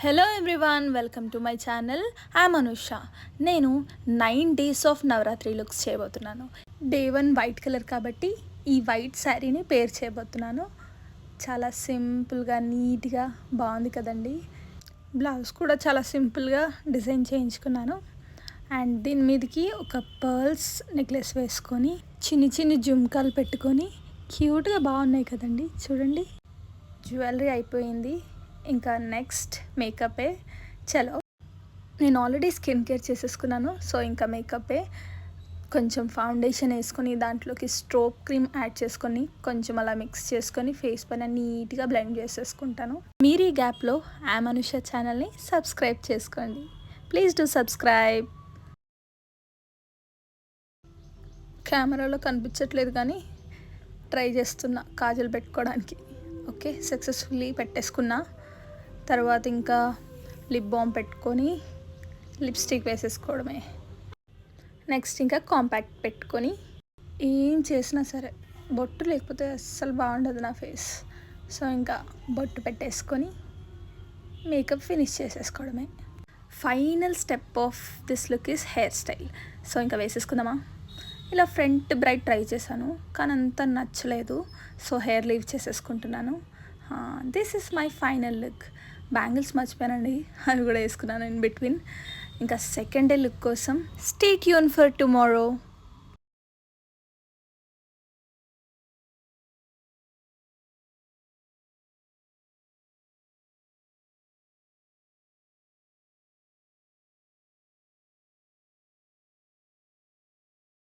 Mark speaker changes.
Speaker 1: Hello everyone, welcome to my channel. I'm Anusha. నేను 9 days of Navratri looks చేయబోతున్నాను. Day 1 white colour కాబట్టి ఈ white శారీని పేర్ చేయబోతున్నాను. చాలా సింపుల్గా నీట్గా బాగుంది కదండి. బ్లౌజ్ కూడా చాలా సింపుల్గా డిజైన్ చేయించుకున్నాను. అండ్ దీని మీదకి ఒక పర్ల్స్ నెక్లెస్ వేసుకొని చిన్ని చిన్ని జుమ్కాలు పెట్టుకొని క్యూట్గా బాగున్నాయి కదండి. చూడండి, జ్యువెలరీ అయిపోయింది. ఇంకా నెక్స్ట్ మేకపే. చలో, నేను ఆల్రెడీ స్కిన్ కేర్ చేసేసుకున్నాను. సో ఇంకా మేకపే. కొంచెం ఫౌండేషన్ వేసుకొని దాంట్లోకి స్ట్రోక్ క్రీమ్ యాడ్ చేసుకొని కొంచెం అలా మిక్స్ చేసుకొని ఫేస్ పైన నీట్గా బ్లెండ్ చేసేసుకుంటాను. మీరు ఈ గ్యాప్లో ఐఎమ్ అనుష ఛానల్ని సబ్స్క్రైబ్ చేసుకోండి. Please do subscribe. కెమెరాలో కనిపించట్లేదు కానీ ట్రై చేస్తున్నా కాజల్ పెట్టుకోవడానికి. ఓకే, సక్సెస్ఫుల్లీ పెట్టేసుకున్నా. తర్వాత ఇంకా లిప్ బామ్ పెట్టుకొని లిప్స్టిక్ వేసేసుకోవడమే. నెక్స్ట్ ఇంకా కాంపాక్ట్ పెట్టుకొని ఏం చేసినా సరే బొట్టు లేకపోతే అస్సలు బాగుండదు నా ఫేస్. సో ఇంకా బొట్టు పెట్టేసుకొని మేకప్ ఫినిష్ చేసేసుకోవడమే. Final step of this look is hair style. So ఇంకా వేసేసుకుందామా. ఇలా ఫ్రంట్ బ్రైట్ ట్రై చేశాను కానీ అంత నచ్చలేదు. సో హెయిర్ లీవ్ చేసేసుకుంటున్నాను. This is my final look. Bangles మర్చిపోయానండి, అవి కూడా వేసుకున్నాను ఇన్ బిట్వీన్. ఇంకా సెకండ్ డే లుక్ కోసం స్టే ట్యూన్ ఫర్ టుమారో.